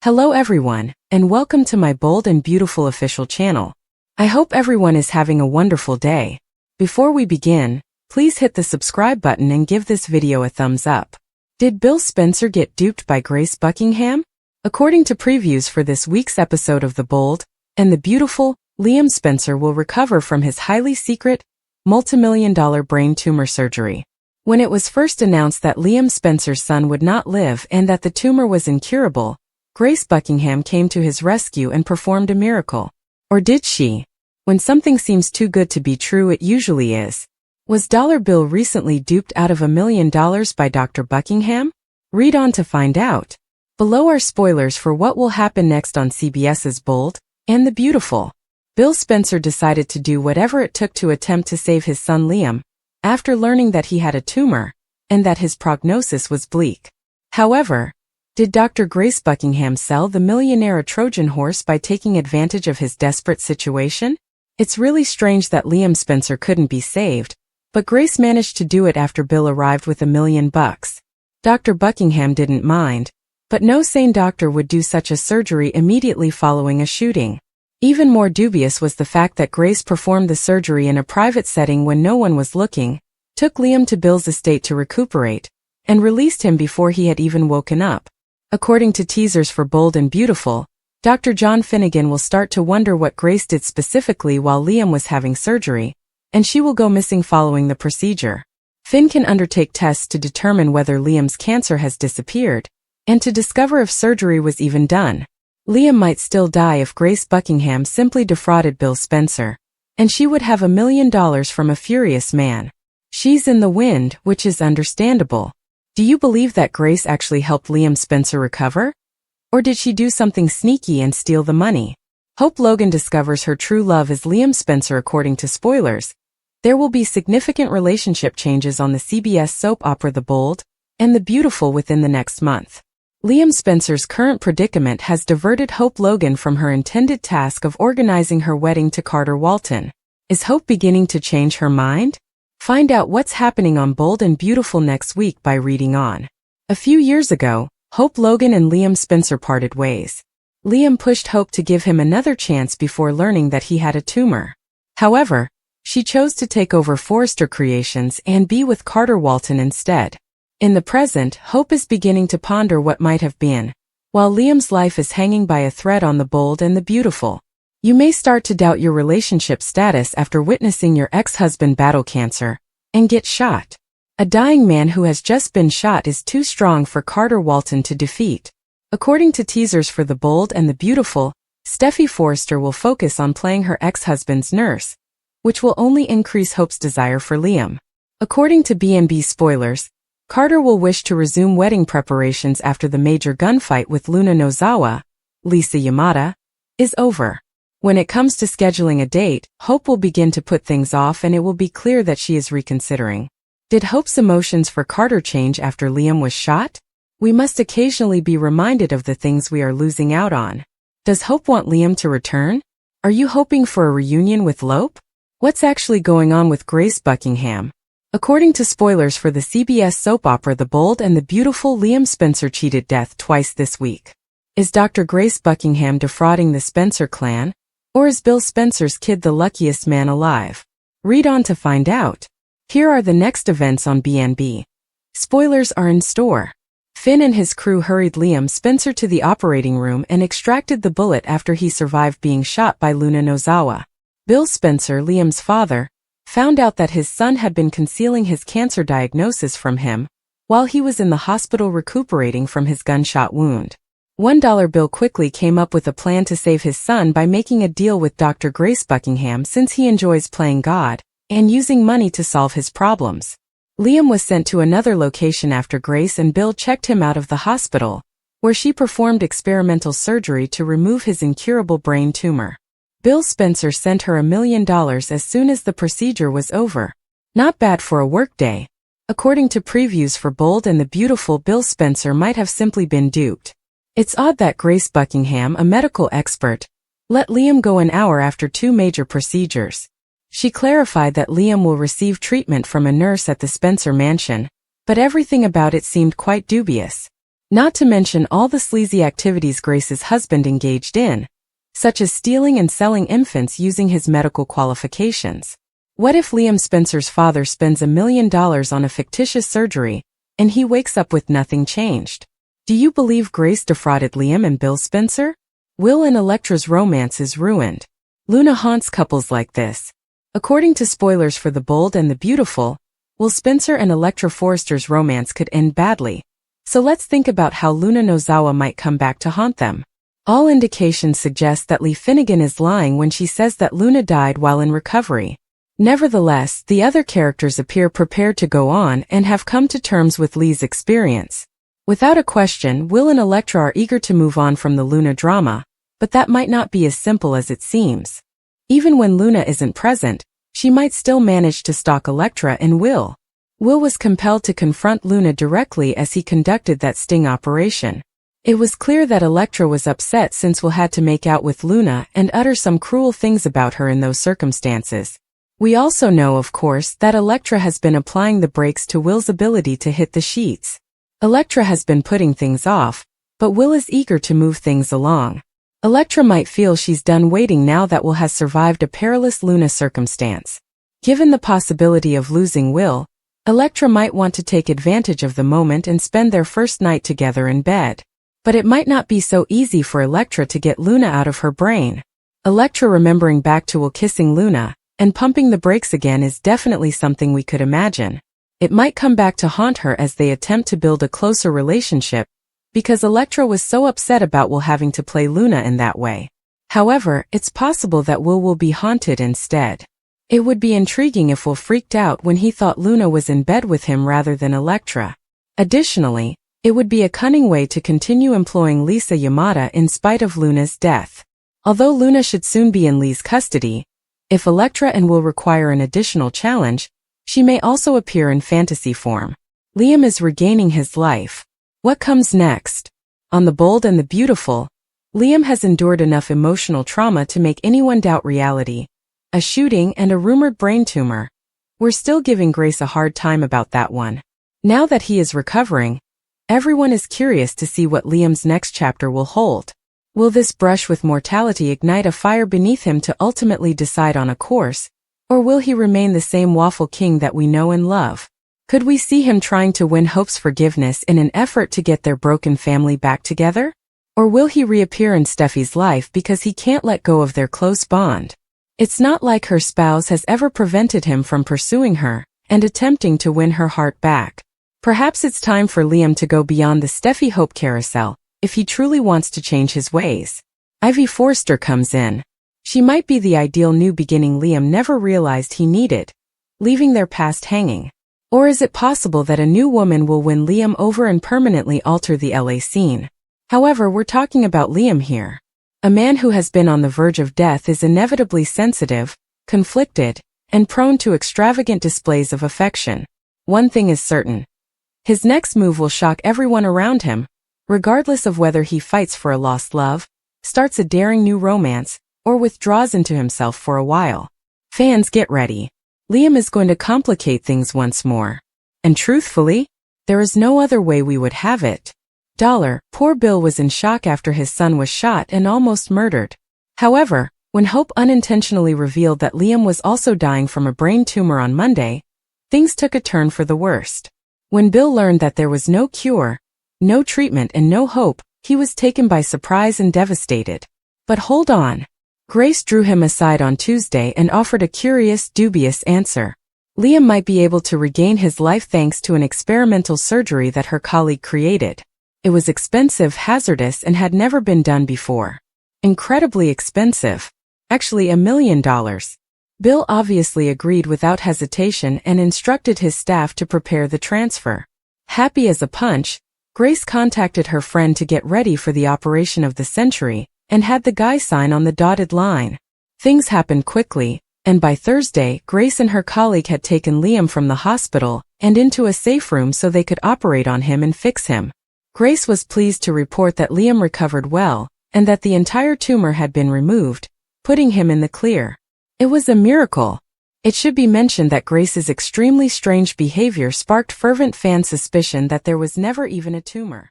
Hello everyone, and welcome to my bold and beautiful official channel. I hope everyone is having a wonderful day. Before we begin, please hit the subscribe button and give this video a thumbs up. Did Bill Spencer get duped by Grace Buckingham? According to previews for this week's episode of The Bold and the Beautiful, Liam Spencer will recover from his highly secret, multimillion-dollar brain tumor surgery. When it was first announced that Liam Spencer's son would not live and that the tumor was incurable, Grace Buckingham came to his rescue and performed a miracle. Or did she? When something seems too good to be true, it usually is. Was Dollar Bill recently duped out of $1 million by Dr. Buckingham? Read on to find out. Below are spoilers for what will happen next on CBS's Bold and the Beautiful. Bill Spencer decided to do whatever it took to attempt to save his son Liam, after learning that he had a tumor, and that his prognosis was bleak. However, did Dr. Grace Buckingham sell the millionaire a Trojan horse by taking advantage of his desperate situation? It's really strange that Liam Spencer couldn't be saved, but Grace managed to do it after Bill arrived with $1 million. Dr. Buckingham didn't mind, but no sane doctor would do such a surgery immediately following a shooting. Even more dubious was the fact that Grace performed the surgery in a private setting when no one was looking, took Liam to Bill's estate to recuperate, and released him before he had even woken up. According to teasers for Bold and Beautiful, Dr. John Finnegan will start to wonder what Grace did specifically while Liam was having surgery, and she will go missing following the procedure. Finn can undertake tests to determine whether Liam's cancer has disappeared, and to discover if surgery was even done. Liam might still die if Grace Buckingham simply defrauded Bill Spencer, and she would have $1 million from a furious man. She's in the wind, which is understandable. Do you believe that Grace actually helped Liam Spencer recover? Or did she do something sneaky and steal the money? Hope Logan discovers her true love as Liam Spencer. According to spoilers, there will be significant relationship changes on the CBS soap opera The Bold and the Beautiful within the next month. Liam Spencer's current predicament has diverted Hope Logan from her intended task of organizing her wedding to Carter Walton. Is Hope beginning to change her mind? Find out what's happening on Bold and Beautiful next week by reading on. A few years ago, Hope Logan and Liam Spencer parted ways. Liam pushed Hope to give him another chance before learning that he had a tumor. However, she chose to take over Forrester Creations and be with Carter Walton instead. In the present, Hope is beginning to ponder what might have been, while Liam's life is hanging by a thread on The Bold and the Beautiful. You may start to doubt your relationship status after witnessing your ex-husband battle cancer and get shot. A dying man who has just been shot is too strong for Carter Walton to defeat. According to teasers for The Bold and the Beautiful, Steffy Forrester will focus on playing her ex-husband's nurse, which will only increase Hope's desire for Liam. According to B&B spoilers, Carter will wish to resume wedding preparations after the major gunfight with Luna Nozawa, Lisa Yamada, is over. When it comes to scheduling a date, Hope will begin to put things off and it will be clear that she is reconsidering. Did Hope's emotions for Carter change after Liam was shot? We must occasionally be reminded of the things we are losing out on. Does Hope want Liam to return? Are you hoping for a reunion with Lope? What's actually going on with Grace Buckingham? According to spoilers for the CBS soap opera The Bold and the Beautiful, Liam Spencer cheated death twice this week. Is Dr. Grace Buckingham defrauding the Spencer clan? Or is Bill Spencer's kid the luckiest man alive? Read on to find out. Here are the next events on B&B. Spoilers are in store. Finn and his crew hurried Liam Spencer to the operating room and extracted the bullet after he survived being shot by Luna Nozawa. Bill Spencer, Liam's father, found out that his son had been concealing his cancer diagnosis from him while he was in the hospital recuperating from his gunshot wound. $1 Bill quickly came up with a plan to save his son by making a deal with Dr. Grace Buckingham, since he enjoys playing God and using money to solve his problems. Liam was sent to another location after Grace and Bill checked him out of the hospital, where she performed experimental surgery to remove his incurable brain tumor. Bill Spencer sent her $1 million as soon as the procedure was over. Not bad for a workday. According to previews for Bold and the Beautiful, Bill Spencer might have simply been duped. It's odd that Grace Buckingham, a medical expert, let Liam go an hour after two major procedures. She clarified that Liam will receive treatment from a nurse at the Spencer mansion, but everything about it seemed quite dubious. Not to mention all the sleazy activities Grace's husband engaged in, such as stealing and selling infants using his medical qualifications. What if Liam Spencer's father spends $1 million on a fictitious surgery, and he wakes up with nothing changed? Do you believe Grace defrauded Liam and Bill Spencer? Will and Electra's romance is ruined. Luna haunts couples like this. According to spoilers for The Bold and the Beautiful, Will Spencer and Electra Forrester's romance could end badly. So let's think about how Luna Nozawa might come back to haunt them. All indications suggest that Lee Finnegan is lying when she says that Luna died while in recovery. Nevertheless, the other characters appear prepared to go on and have come to terms with Lee's experience. Without a question, Will and Electra are eager to move on from the Luna drama, but that might not be as simple as it seems. Even when Luna isn't present, she might still manage to stalk Electra and Will. Will was compelled to confront Luna directly as he conducted that sting operation. It was clear that Electra was upset since Will had to make out with Luna and utter some cruel things about her in those circumstances. We also know, of course, that Electra has been applying the brakes to Will's ability to hit the sheets. Electra has been putting things off, but Will is eager to move things along. Electra might feel she's done waiting now that Will has survived a perilous Luna circumstance. Given the possibility of losing Will, Electra might want to take advantage of the moment and spend their first night together in bed. But it might not be so easy for Electra to get Luna out of her brain. Electra remembering back to Will kissing Luna and pumping the brakes again is definitely something we could imagine. It might come back to haunt her as they attempt to build a closer relationship, because Electra was so upset about Will having to play Luna in that way. However, it's possible that Will be haunted instead. It would be intriguing if Will freaked out when he thought Luna was in bed with him rather than Electra. Additionally, it would be a cunning way to continue employing Lisa Yamada in spite of Luna's death. Although Luna should soon be in Lee's custody, if Electra and Will require an additional challenge, she may also appear in fantasy form. Liam is regaining his life. What comes next? On The Bold and the Beautiful, Liam has endured enough emotional trauma to make anyone doubt reality. A shooting and a rumored brain tumor. We're still giving Grace a hard time about that one. Now that he is recovering, everyone is curious to see what Liam's next chapter will hold. Will this brush with mortality ignite a fire beneath him to ultimately decide on a course, or will he remain the same waffle king that we know and love? Could we see him trying to win Hope's forgiveness in an effort to get their broken family back together? Or will he reappear in Steffi's life because he can't let go of their close bond? It's not like her spouse has ever prevented him from pursuing her and attempting to win her heart back. Perhaps it's time for Liam to go beyond the Steffi Hope carousel, if he truly wants to change his ways. Ivy Forrester comes in. She might be the ideal new beginning Liam never realized he needed, leaving their past hanging. Or is it possible that a new woman will win Liam over and permanently alter the LA scene? However, we're talking about Liam here. A man who has been on the verge of death is inevitably sensitive, conflicted, and prone to extravagant displays of affection. One thing is certain. His next move will shock everyone around him, regardless of whether he fights for a lost love, starts a daring new romance, or withdraws into himself for a while. Fans, get ready. Liam is going to complicate things once more. And truthfully, there is no other way we would have it. Poor Bill was in shock after his son was shot and almost murdered. However, when Hope unintentionally revealed that Liam was also dying from a brain tumor on Monday, things took a turn for the worst. When Bill learned that there was no cure, no treatment and no hope, he was taken by surprise and devastated. But hold on. Grace drew him aside on Tuesday and offered a curious, dubious answer. Liam might be able to regain his life thanks to an experimental surgery that her colleague created. It was expensive, hazardous, and had never been done before. Incredibly expensive. Actually, $1 million. Bill obviously agreed without hesitation and instructed his staff to prepare the transfer. Happy as a punch, Grace contacted her friend to get ready for the operation of the century, and had the guy sign on the dotted line. Things happened quickly, and by Thursday, Grace and her colleague had taken Liam from the hospital and into a safe room so they could operate on him and fix him. Grace was pleased to report that Liam recovered well, and that the entire tumor had been removed, putting him in the clear. It was a miracle. It should be mentioned that Grace's extremely strange behavior sparked fervent fan suspicion that there was never even a tumor.